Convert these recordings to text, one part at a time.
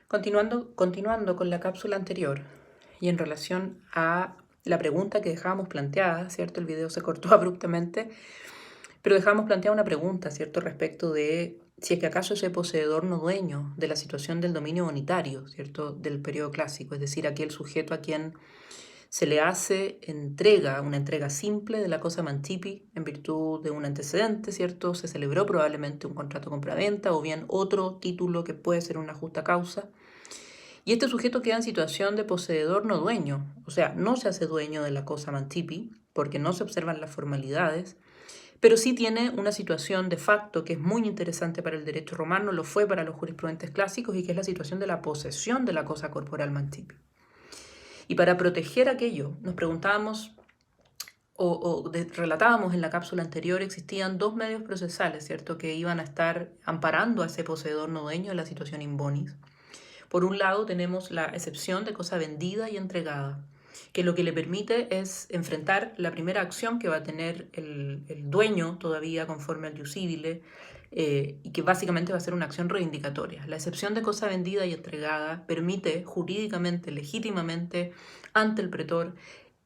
Continuando con la cápsula anterior y en relación a la pregunta que dejábamos planteada, ¿cierto? El video se cortó abruptamente, pero dejábamos planteada una pregunta, ¿cierto? Respecto de si es que acaso ese poseedor no dueño de la situación del dominio bonitario, ¿cierto? Del periodo clásico, es decir, aquel sujeto a quien se le hace una entrega simple de la cosa mantipi en virtud de un antecedente, ¿cierto? Se celebró probablemente un contrato compraventa o bien otro título que puede ser una justa causa. Y este sujeto queda en situación de poseedor no dueño, o sea, no se hace dueño de la cosa mantipi porque no se observan las formalidades, pero sí tiene una situación de facto que es muy interesante para el derecho romano, lo fue para los jurisprudentes clásicos, y que es la situación de la posesión de la cosa corporal mantipi. Y para proteger aquello, nos preguntábamos relatábamos en la cápsula anterior, existían dos medios procesales, ¿cierto?, que iban a estar amparando a ese poseedor no dueño en la situación in bonis. Por un lado tenemos la excepción de cosa vendida y entregada, que lo que le permite es enfrentar la primera acción que va a tener el dueño todavía conforme al ius civile, y que básicamente va a ser una acción reivindicatoria. La excepción de cosa vendida y entregada permite jurídicamente, legítimamente, ante el pretor,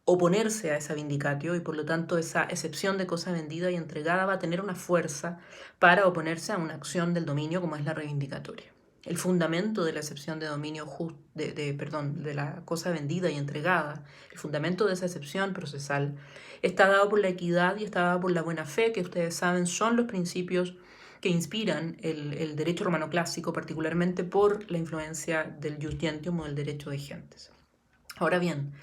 oponerse a esa vindicatio, y por lo tanto esa excepción de cosa vendida y entregada va a tener una fuerza para oponerse a una acción del dominio como es la reivindicatoria. El fundamento de la excepción de dominio de la cosa vendida y entregada, el fundamento de esa excepción procesal, está dado por la equidad y está dado por la buena fe, que ustedes saben son los principios que inspiran el derecho romano clásico, particularmente por la influencia del ius gentium o del derecho de gentes. Ahora bien,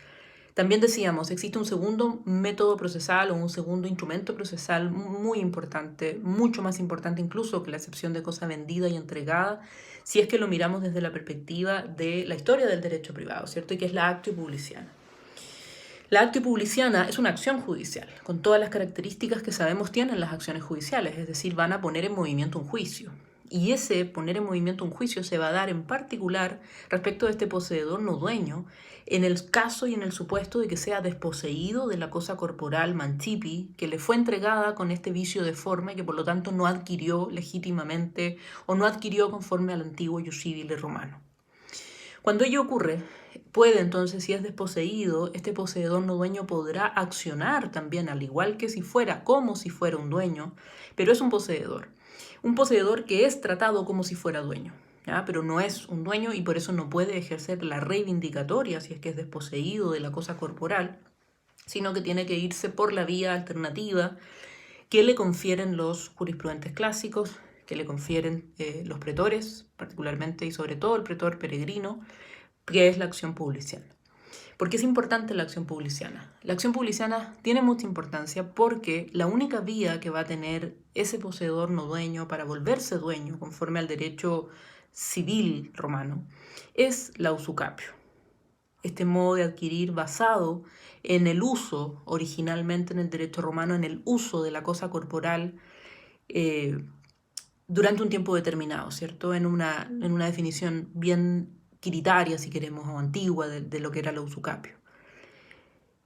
también decíamos, existe un segundo método procesal o un segundo instrumento procesal muy importante, mucho más importante incluso que la excepción de cosa vendida y entregada, si es que lo miramos desde la perspectiva de la historia del derecho privado, ¿cierto? Y que es la actio publiciana. La actio publiciana es una acción judicial, con todas las características que sabemos tienen las acciones judiciales, es decir, van a poner en movimiento un juicio. Y ese poner en movimiento un juicio se va a dar en particular respecto de este poseedor no dueño, en el caso y en el supuesto de que sea desposeído de la cosa corporal mantipi, que le fue entregada con este vicio de forma y que por lo tanto no adquirió legítimamente o no adquirió conforme al antiguo ius civile romano. Cuando ello ocurre, puede entonces, si es desposeído, este poseedor no dueño podrá accionar también, al igual que si fuera, como si fuera un dueño, pero es un poseedor. Un poseedor que es tratado como si fuera dueño, ¿ya? Pero no es un dueño y por eso no puede ejercer la reivindicatoria si es que es desposeído de la cosa corporal, sino que tiene que irse por la vía alternativa que le confieren los jurisprudentes clásicos, que le confieren los pretores, particularmente y sobre todo el pretor peregrino, que es la acción publiciana. ¿Por qué es importante la acción publiciana? La acción publiciana tiene mucha importancia porque la única vía que va a tener ese poseedor no dueño para volverse dueño conforme al derecho civil romano es la usucapio. Este modo de adquirir basado en el uso, originalmente en el derecho romano, en el uso de la cosa corporal durante un tiempo determinado, ¿cierto? En una definición bien quiritaria, si queremos, o antigua de lo que era la usucapio.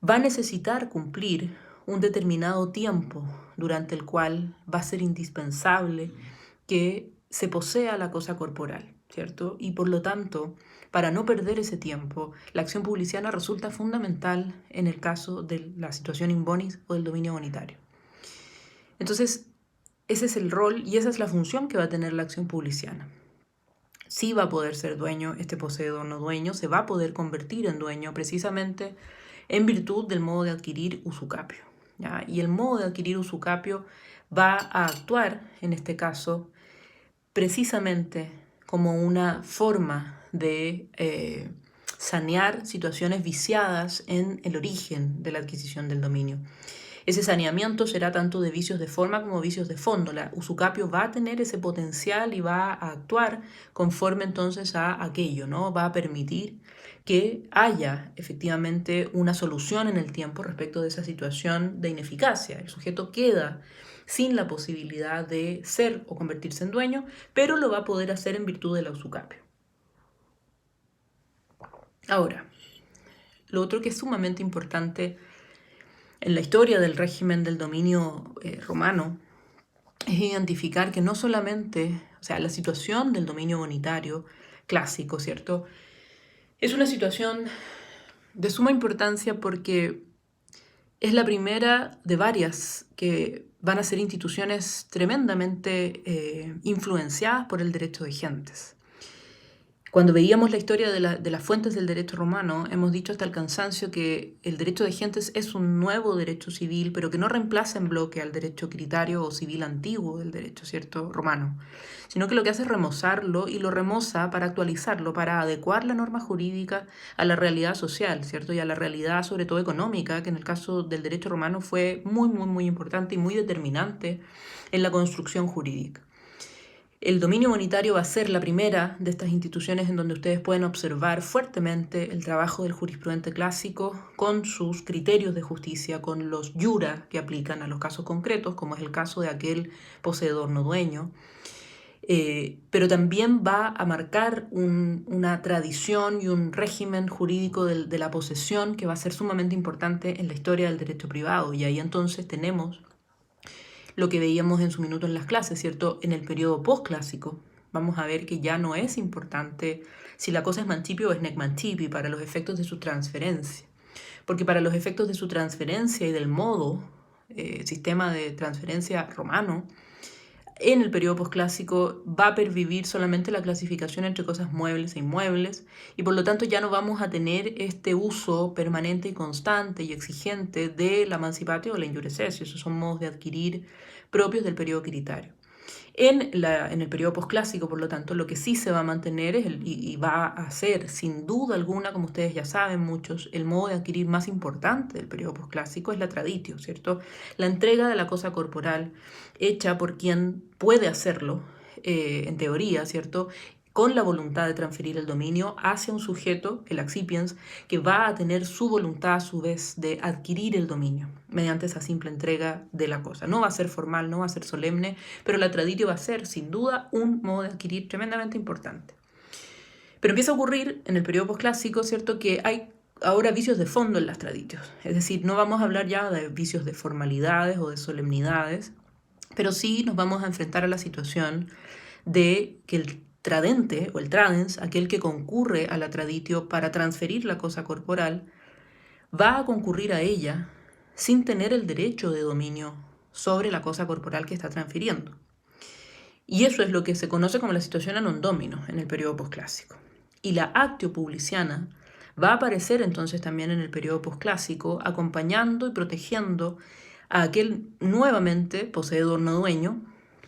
Va a necesitar cumplir un determinado tiempo durante el cual va a ser indispensable que se posea la cosa corporal, ¿cierto? Y por lo tanto, para no perder ese tiempo, la acción publiciana resulta fundamental en el caso de la situación in bonis o del dominio bonitario. Entonces, ese es el rol y esa es la función que va a tener la acción publiciana. Sí va a poder ser dueño este poseedor no dueño, se va a poder convertir en dueño precisamente en virtud del modo de adquirir usucapio, ¿ya? Y el modo de adquirir usucapio va a actuar, en este caso, precisamente como una forma de sanear situaciones viciadas en el origen de la adquisición del dominio. Ese saneamiento será tanto de vicios de forma como vicios de fondo. La usucapio va a tener ese potencial y va a actuar conforme entonces a aquello, ¿no? Va a permitir que haya efectivamente una solución en el tiempo respecto de esa situación de ineficacia. El sujeto queda sin la posibilidad de ser o convertirse en dueño, pero lo va a poder hacer en virtud de la usucapio. Ahora, lo otro que es sumamente importante en la historia del régimen del dominio romano es identificar que no solamente, o sea, la situación del dominio bonitario clásico, ¿cierto? Es una situación de suma importancia porque es la primera de varias que van a ser instituciones tremendamente influenciadas por el derecho de gentes. Cuando veíamos la historia de las fuentes del derecho romano, hemos dicho hasta el cansancio que el derecho de gentes es un nuevo derecho civil, pero que no reemplaza en bloque al derecho critario o civil antiguo del derecho, ¿cierto?, romano, sino que lo que hace es remozarlo y lo remoza para actualizarlo, para adecuar la norma jurídica a la realidad social, ¿cierto?, y a la realidad sobre todo económica, que en el caso del derecho romano fue muy importante y muy determinante en la construcción jurídica. El dominio monetario va a ser la primera de estas instituciones en donde ustedes pueden observar fuertemente el trabajo del jurisprudente clásico con sus criterios de justicia, con los iura que aplican a los casos concretos, como es el caso de aquel poseedor no dueño. Pero también va a marcar una tradición y un régimen jurídico de la posesión que va a ser sumamente importante en la historia del derecho privado. Y ahí entonces tenemos lo que veíamos en su minuto en las clases, ¿cierto? En el periodo postclásico, vamos a ver que ya no es importante si la cosa es mancipio o es nec mancipi para los efectos de su transferencia. Porque para los efectos de su transferencia y del modo, sistema de transferencia romano, en el periodo posclásico va a pervivir solamente la clasificación entre cosas muebles e inmuebles y por lo tanto ya no vamos a tener este uso permanente y constante y exigente de la emancipatio o la injurescessio. Esos son modos de adquirir propios del periodo critario. En el periodo posclásico, por lo tanto, lo que sí se va a mantener y va a ser, sin duda alguna, como ustedes ya saben muchos, el modo de adquirir más importante del periodo posclásico es la traditio, ¿cierto? La entrega de la cosa corporal hecha por quien puede hacerlo, en teoría, ¿cierto?, con la voluntad de transferir el dominio hacia un sujeto, el accipiens, que va a tener su voluntad a su vez de adquirir el dominio mediante esa simple entrega de la cosa. No va a ser formal, no va a ser solemne, pero la traditio va a ser sin duda un modo de adquirir tremendamente importante. Pero empieza a ocurrir en el periodo posclásico, ¿cierto?, que hay ahora vicios de fondo en las traditios. Es decir, no vamos a hablar ya de vicios de formalidades o de solemnidades, pero sí nos vamos a enfrentar a la situación de que el tradente o el tradens, aquel que concurre a la traditio para transferir la cosa corporal, va a concurrir a ella sin tener el derecho de dominio sobre la cosa corporal que está transfiriendo. Y eso es lo que se conoce como la situación a non domino en el periodo posclásico. Y la actio publiciana va a aparecer entonces también en el periodo posclásico, acompañando y protegiendo a aquel nuevamente poseedor no dueño.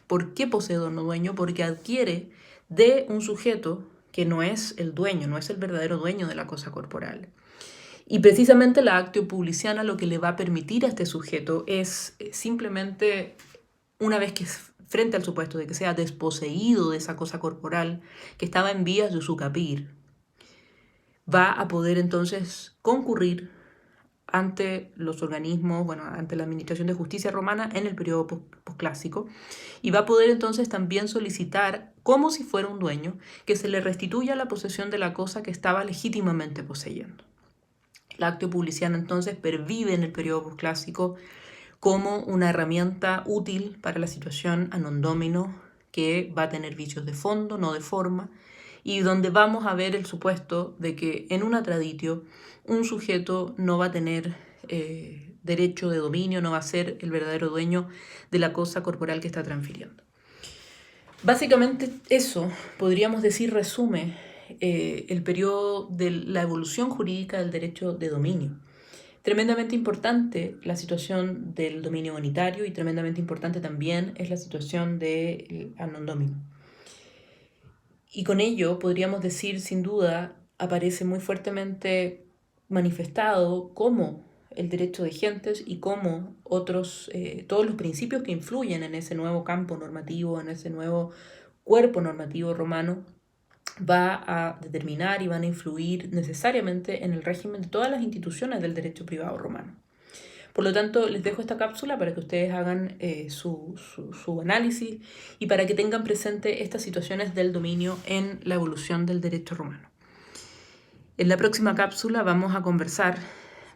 ¿Por qué poseedor no dueño? Porque adquiere de un sujeto que no es el dueño, no es el verdadero dueño de la cosa corporal. Y precisamente la actio publiciana lo que le va a permitir a este sujeto es simplemente, una vez que frente al supuesto de que sea desposeído de esa cosa corporal que estaba en vías de usucapir, va a poder entonces concurrir ante los organismos, ante la administración de justicia romana en el periodo posclásico, y va a poder entonces también solicitar, como si fuera un dueño, que se le restituya la posesión de la cosa que estaba legítimamente poseyendo. La actio publiciana entonces pervive en el periodo posclásico como una herramienta útil para la situación a non domino que va a tener vicios de fondo, no de forma, y donde vamos a ver el supuesto de que en una traditio un sujeto no va a tener derecho de dominio, no va a ser el verdadero dueño de la cosa corporal que está transfiriendo. Básicamente eso, podríamos decir, resume el periodo de la evolución jurídica del derecho de dominio. Tremendamente importante la situación del dominio monetario y tremendamente importante también es la situación del a non domino. Y con ello podríamos decir, sin duda, aparece muy fuertemente manifestado cómo el derecho de gentes y cómo otros, todos los principios que influyen en ese nuevo campo normativo, en ese nuevo cuerpo normativo romano, va a determinar y van a influir necesariamente en el régimen de todas las instituciones del derecho privado romano. Por lo tanto, les dejo esta cápsula para que ustedes hagan su análisis y para que tengan presente estas situaciones del dominio en la evolución del derecho romano. En la próxima cápsula vamos a conversar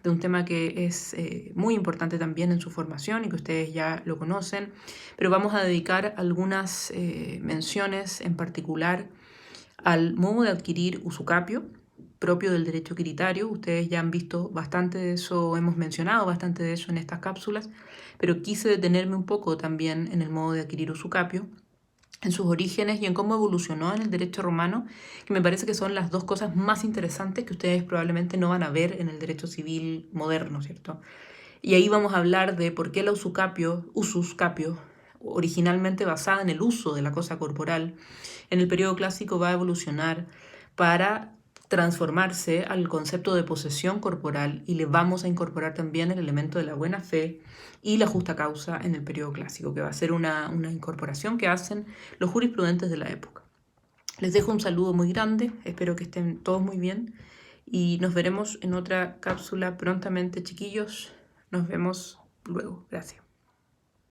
de un tema que es muy importante también en su formación y que ustedes ya lo conocen, pero vamos a dedicar algunas menciones en particular al modo de adquirir usucapio propio del derecho quiritario. Ustedes ya han visto bastante de eso, hemos mencionado bastante de eso en estas cápsulas, pero quise detenerme un poco también en el modo de adquirir usucapio, en sus orígenes y en cómo evolucionó en el derecho romano, que me parece que son las dos cosas más interesantes que ustedes probablemente no van a ver en el derecho civil moderno, ¿cierto? Y ahí vamos a hablar de por qué la usus capio, originalmente basada en el uso de la cosa corporal, en el periodo clásico va a evolucionar para transformarse al concepto de posesión corporal, y le vamos a incorporar también el elemento de la buena fe y la justa causa en el periodo clásico, que va a ser una incorporación que hacen los jurisprudentes de la época. Les dejo un saludo muy grande, espero que estén todos muy bien y nos veremos en otra cápsula prontamente, chiquillos. Nos vemos luego. Gracias.